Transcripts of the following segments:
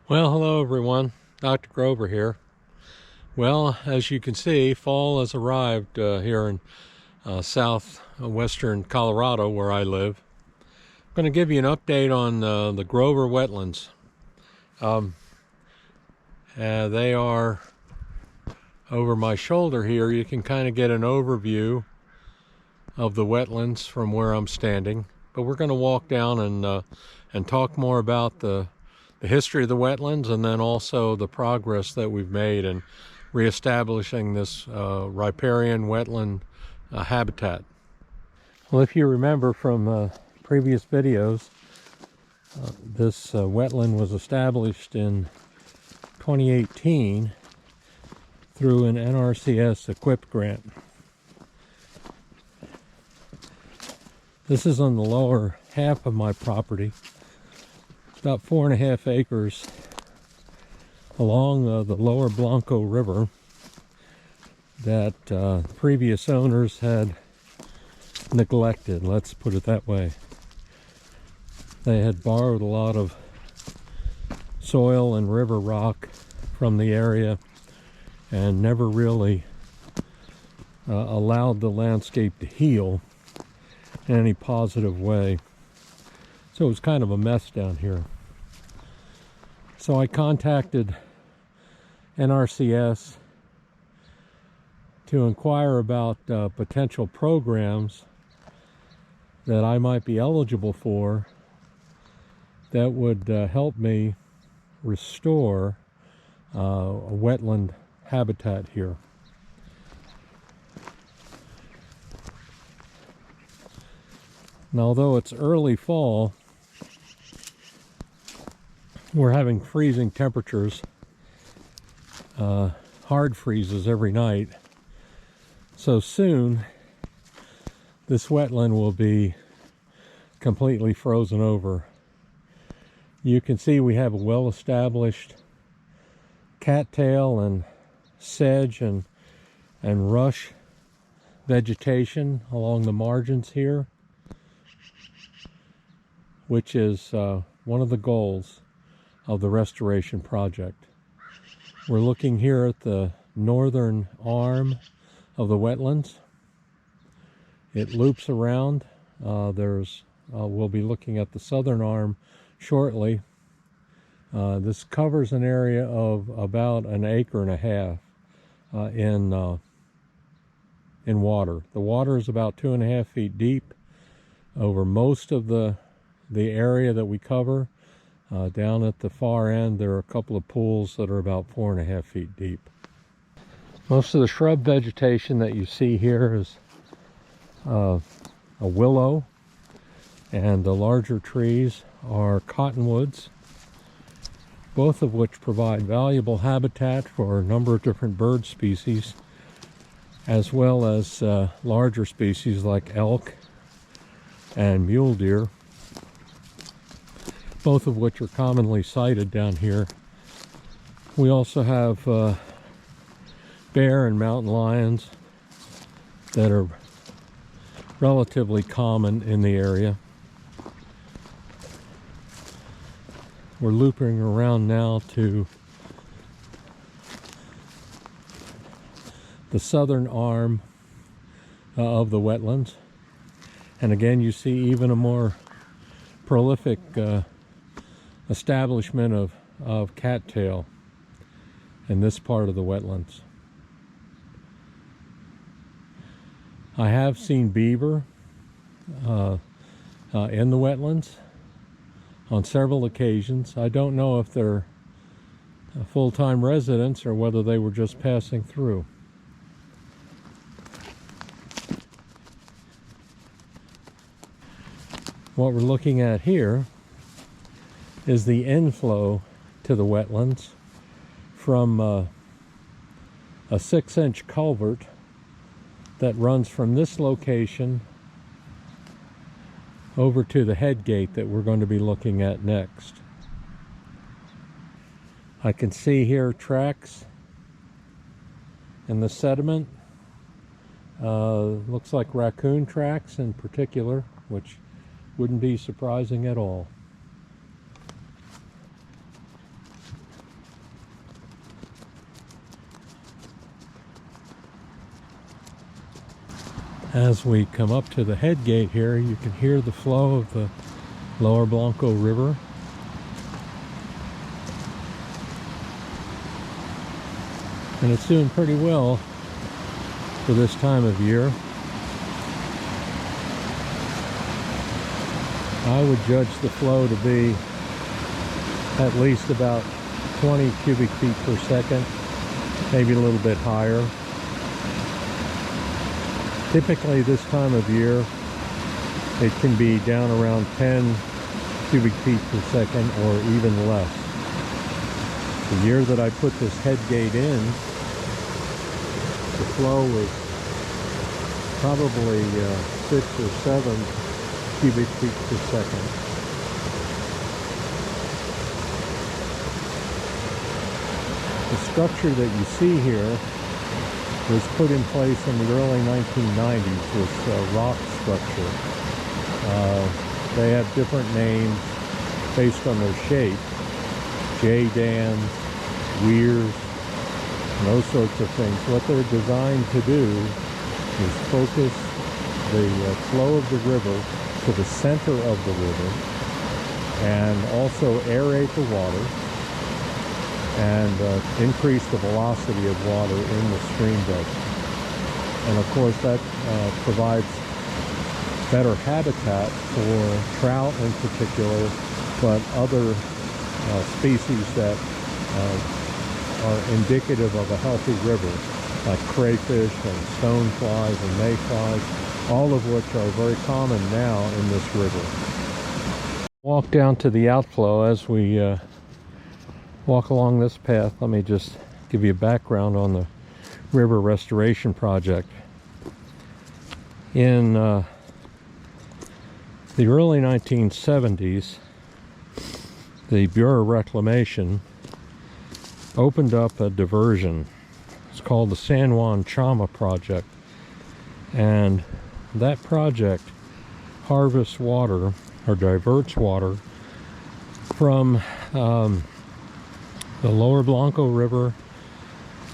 Well, hello everyone. Dr. Grover here. Well, as you can see, fall has arrived here in southwestern Colorado, where I live. I'm going to give you an update on the Grover Wetlands. They are over my shoulder here. You can kind of get an overview of the wetlands from where I'm standing. But we're going to walk down and talk more about the history of the wetlands, and then also the progress that we've made in reestablishing this riparian wetland habitat. Well, if you remember from previous videos, this wetland was established in 2018 through an NRCS equipped grant. This is on the lower half of my property. About 4.5 acres along the lower Blanco River that previous owners had neglected, let's put it that way. They had borrowed a lot of soil and river rock from the area and never really allowed the landscape to heal in any positive way. So it was kind of a mess down here. So I contacted NRCS to inquire about potential programs that I might be eligible for that would help me restore a wetland habitat here. Now, although it's early fall, we're having freezing temperatures, hard freezes every night. So soon, this wetland will be completely frozen over. You can see we have a well-established cattail and sedge and rush vegetation along the margins here, which is one of the goals of the restoration project. We're looking here at the northern arm of the wetlands. It loops around. We'll be looking at the southern arm shortly. This covers an area of about 1.5 acres in water. The water is about 2.5 feet deep over most of the area that we cover. Down at the far end, there are a couple of pools that are about 4.5 feet deep. Most of the shrub vegetation that you see here is a willow, and the larger trees are cottonwoods, both of which provide valuable habitat for a number of different bird species, as well as larger species like elk and mule deer, both of which are commonly sighted down here. We also have bear and mountain lions that are relatively common in the area. We're looping around now to the southern arm of the wetlands. And again, you see even a more prolific establishment of cattail in this part of the wetlands. I have seen beaver in the wetlands on several occasions. I don't know if they're full-time residents or whether they were just passing through. What we're looking at here is the inflow to the wetlands from a 6-inch culvert that runs from this location over to the head gate that we're going to be looking at next. I can see here tracks in the sediment. Looks like raccoon tracks in particular, which wouldn't be surprising at all. As we come up to the head gate here, you can hear the flow of the Lower Blanco River. And it's doing pretty well for this time of year. I would judge the flow to be at least about 20 cubic feet per second, maybe a little bit higher. Typically this time of year, it can be down around 10 cubic feet per second or even less. The year that I put this head gate in, the flow was probably 6 or 7 cubic feet per second. The structure that you see here was put in place in the early 1990s, this rock structure. They have different names based on their shape. J-dams, weirs, and those sorts of things. What they're designed to do is focus the flow of the river to the center of the river and also aerate the water and increase the velocity of water in the stream bed. And of course that provides better habitat for trout in particular, but other species that are indicative of a healthy river, like crayfish and stoneflies and mayflies, all of which are very common now in this river. Walk down to the outflow. As we walk along this path, let me just give you a background on the river restoration project. In the early 1970s, the Bureau of Reclamation opened up a diversion. It's called the San Juan Chama Project, and that project harvests water or diverts water from the Lower Blanco River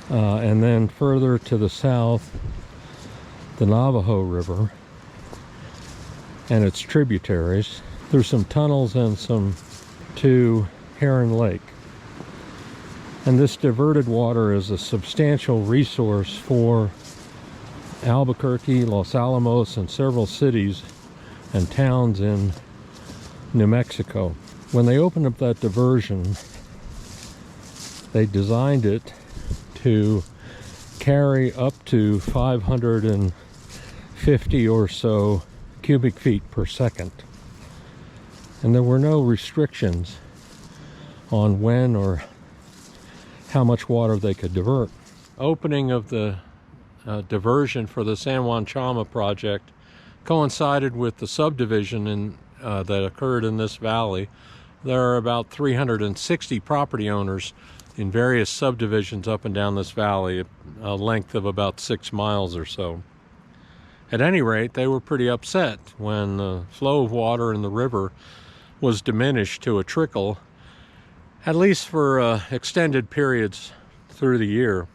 and then further to the south, the Navajo River and its tributaries. There's some tunnels and some to Heron Lake. And this diverted water is a substantial resource for Albuquerque, Los Alamos, and several cities and towns in New Mexico. When they opened up that diversion, they designed it to carry up to 550 or so cubic feet per second. And there were no restrictions on when or how much water they could divert. Opening of the diversion for the San Juan Chama project coincided with the subdivision that occurred in this valley. There are about 360 property owners in various subdivisions up and down this valley, a length of about 6 miles or so. At any rate, they were pretty upset when the flow of water in the river was diminished to a trickle, at least for extended periods through the year.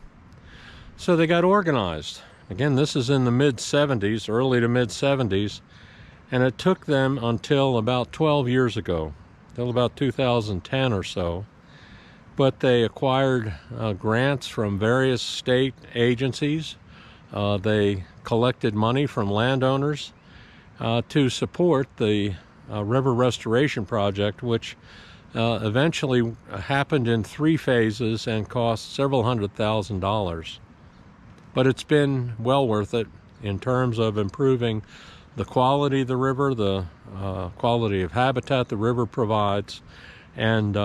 So they got organized. Again, this is in the mid-70s, early to mid-70s, and it took them until about 12 years ago, till about 2010 or so. But they acquired grants from various state agencies. They collected money from landowners to support the river restoration project, which eventually happened in 3 phases and cost several $100,000. But it's been well worth it in terms of improving the quality of the river, the quality of habitat the river provides, and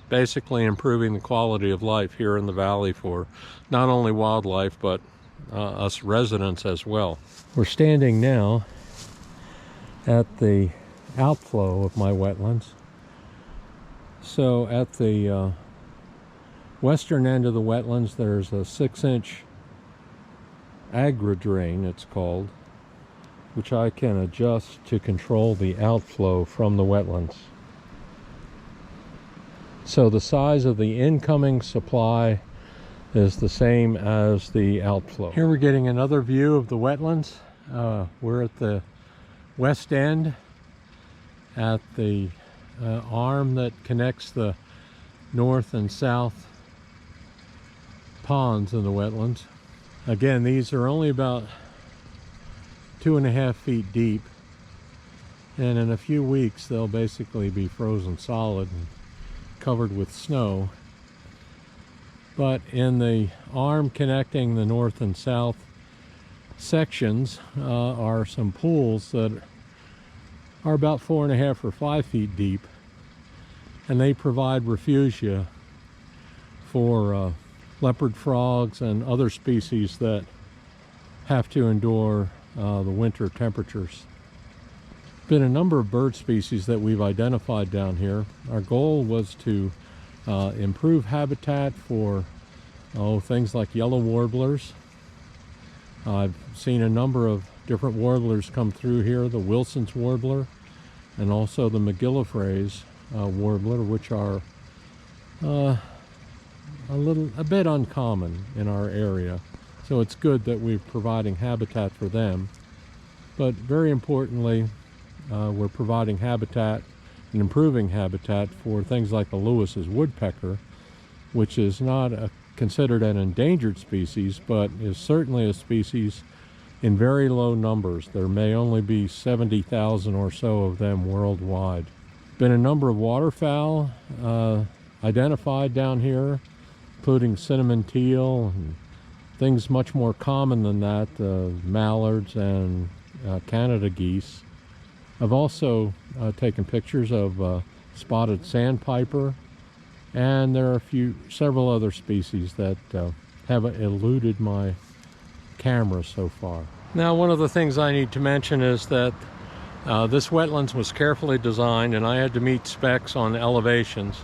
basically improving the quality of life here in the valley for not only wildlife but us residents as well. We're standing now at the outflow of my wetlands. So at the western end of the wetlands, there's a 6-inch agri-drain, it's called, which I can adjust to control the outflow from the wetlands. So the size of the incoming supply is the same as the outflow. Here we're getting another view of the wetlands We're at the west end at the arm that connects the north and south ponds in the wetlands. Again, these are only about 2.5 feet deep, and in a few weeks they'll basically be frozen solid and covered with snow. But in the arm connecting the north and south sections are some pools that are about 4.5 or 5 feet deep, and they provide refugia for leopard frogs and other species that have to endure the winter temperatures. Been a number of bird species that we've identified down here. Our goal was to improve habitat for things like yellow warblers. I've seen a number of different warblers come through here, the Wilson's warbler and also the McGillivray's warbler, which are a bit uncommon in our area. So it's good that we're providing habitat for them. But very importantly, we're providing habitat and improving habitat for things like the Lewis's woodpecker, which is not considered an endangered species, but is certainly a species in very low numbers. There may only be 70,000 or so of them worldwide. Been a number of waterfowl identified down here, including cinnamon teal and things much more common than that, mallards and Canada geese. I've also taken pictures of spotted sandpiper, and there are several other species that have eluded my camera so far. Now, one of the things I need to mention is that this wetlands was carefully designed, and I had to meet specs on elevations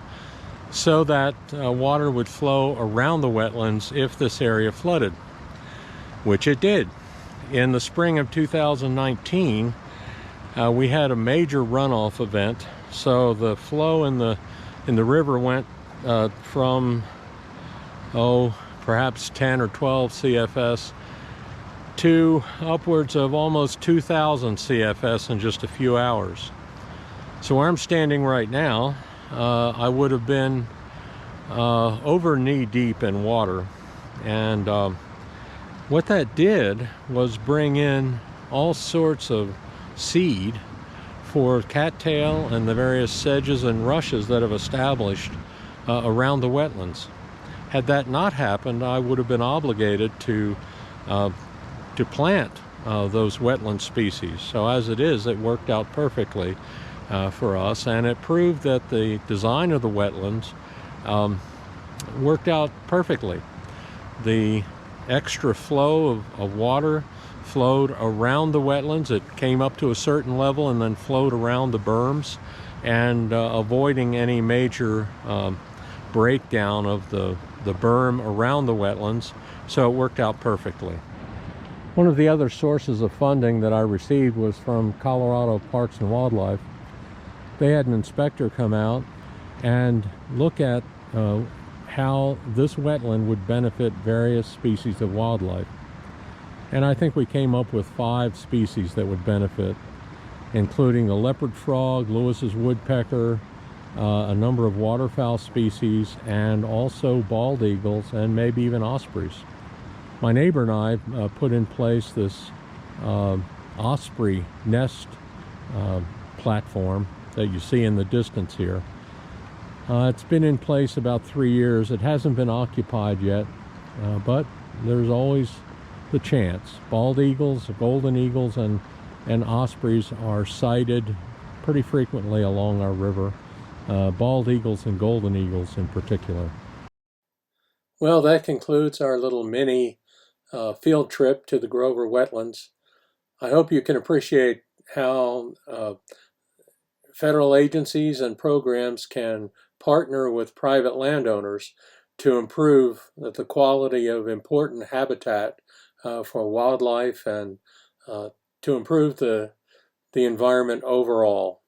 so that water would flow around the wetlands if this area flooded, which it did. In the spring of 2019, we had a major runoff event, so the flow in the river went from perhaps 10 or 12 CFS to upwards of almost 2,000 CFS in just a few hours. So where I'm standing right now, I would have been over knee deep in water, and what that did was bring in all sorts of seed for cattail and the various sedges and rushes that have established around the wetlands. Had that not happened, I would have been obligated to plant those wetland species. So as it is, it worked out perfectly for us, and it proved that the design of the wetlands worked out perfectly. The extra flow of water flowed around the wetlands. It came up to a certain level and then flowed around the berms, and avoiding any major breakdown of the berm around the wetlands. So it worked out perfectly. One of the other sources of funding that I received was from Colorado Parks and Wildlife. They had an inspector come out and look at how this wetland would benefit various species of wildlife. And I think we came up with 5 species that would benefit, including the leopard frog, Lewis's woodpecker, a number of waterfowl species, and also bald eagles and maybe even ospreys. My neighbor and I put in place this osprey nest platform that you see in the distance here. It's been in place about 3 years. It hasn't been occupied yet, but there's always the chance. Bald eagles, golden eagles, and ospreys are sighted pretty frequently along our river. Bald eagles and golden eagles in particular. Well, that concludes our little mini field trip to the Grover Wetlands. I hope you can appreciate how federal agencies and programs can partner with private landowners to improve the quality of important habitat for wildlife and to improve the environment overall.